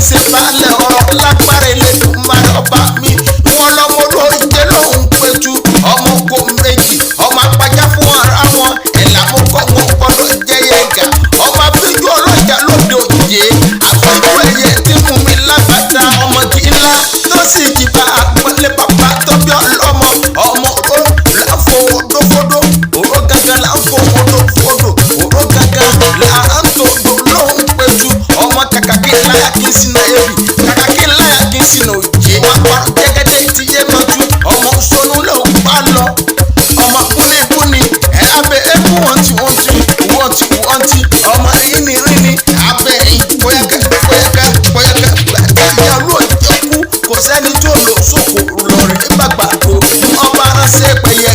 ṣe balẹ̀ ọ̀rọ̀ lágbára Elédùmarè ọba mi. Wọ́n lọ́mọ Oluoje lòun péjú ọmọ kò méjì ọmọ apájá fún ara wọn ẹ̀là mú kọ́ wọn kọ́ ló jẹ́ yẹ̀gà ọmọ abíjú ọlọ́jà lóde òye àfẹ́jú ẹ̀yẹ tí mú mi lágbàdá ọmọ kì í ńlá tó sì jìbá àpọ́nlé bàbá tó bí ọlọ́mọ ọmọ òró láǹfọ̀ òdòfódò òró gángan láǹfọ̀ òdòfódò òró gángan láǹtòdò lòun péjú ọmọ kàkàkí láyà kí n sinú ẹbí kàkàkí láyà kí n sinú òjì wọn pa jẹ́gẹ́dẹ́ ti yé mọ́jú ọmọ sọnù lòun bá lọ ọmọ kúnibúni ẹ̀ abẹ́ ẹ̀kú wọ́n ti ọmọ ìrìnrìnì abẹ́ ẹ̀yìn bóyáká ìyá Oluoje kú kò sẹ́ni tó lò sóko lọ́rẹ̀ bàgbà tó ọba ránṣẹ́ pẹ̀yẹ